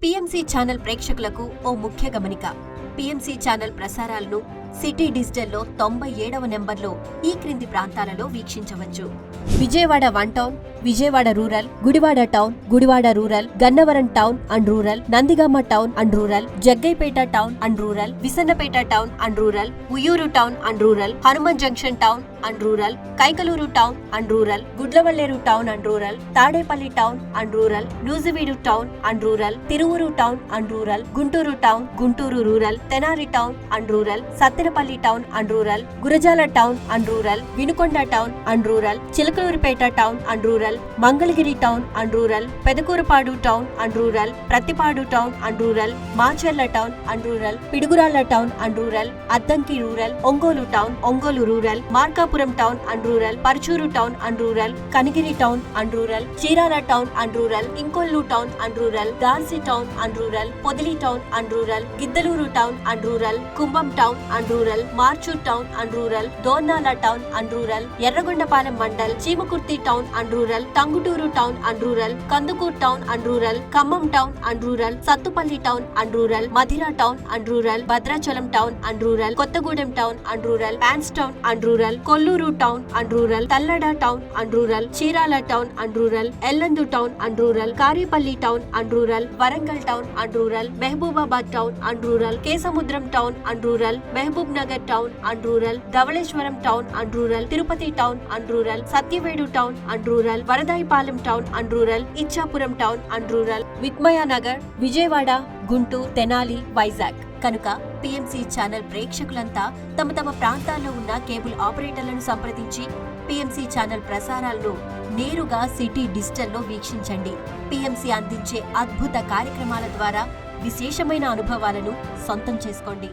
PMC channel ప్రేక్షకులకు ఓ ముఖ్య గమనిక. పీఎంసీ ఛానల్ ప్రసారాలను సిటీ డిజిటల్లో 97వ నెంబర్లో ఈ క్రింది ప్రాంతాలలో వీక్షించవచ్చు. Vijayawada 1 town, Vijayawada rural, Gudivada town, Gudivada rural, Gannavaram town and rural, Nandigama town and rural, Jaggaiahpet town and rural, Visannapet town and rural, Vuyyuru town and rural, Hanuman junction town and rural, Kaikaluru town and rural, Gudlavalleru town and rural, Tadepalli town and rural, Nuzvid town and rural, Tiruvuru town and rural, Guntur town, Guntur rural, Tenali town and rural, Sattenapalli town and rural, Gurazala town and rural, Vinukonda town and rural, Chilakaluripet town and rural, Mangalagiri town and rural, Pedakurapadu town and rural, Prathipadu town and rural, Macherla town and rural, Piduguralla town and rural, Addanki rural, Ongole town, Ongole rural, Markapuram town and rural, Parchur town and rural, Kanigiri town and rural, Chirala town and rural, Inkollu town and rural, దార్సి town and rural, Podili town and rural, Giddalur town and rural, Cumbum town and rural, Marchur town and rural, Dornala town and rural, Yerragondapalem mandal, Chimakurthi town and rural, Tangutur town and rural, Kandukur town and rural, Khammam town and rural, Sathupalli town and rural, Madhira town and rural, Bhadrachalam town and rural, Kothagudem town and rural, పాన్స్ town and rural, Kolluru town and rural, Tallada town and rural, Chirala town and rural, Yellandu town and rural, Karepalli town and rural, Warangal town and rural, Mahabubabad town and rural, Kesamudram town and rural, Mahabub Nagar town and rural, Dowleswaram town and rural, Tirupati town and rural, Satyavedu town and rural, Varadaiahpalem town and rural, Ichchapuram town and rural, Vikmaya Nagar, Vijayawada, Guntur, Tenali, Vizag. కనుక PMC channel ప్రేక్షకులంతా తమ తమ ప్రాంతాల్లో ఉన్న cable ఆపరేటర్లను సంప్రదించి PMC channel ప్రసారాలను నేరుగా city డిజిటల్లో వీక్షించండి. పీఎంసీ అందించే అద్భుత కార్యక్రమాల ద్వారా విశేషమైన అనుభవాలను సొంతం చేసుకోండి.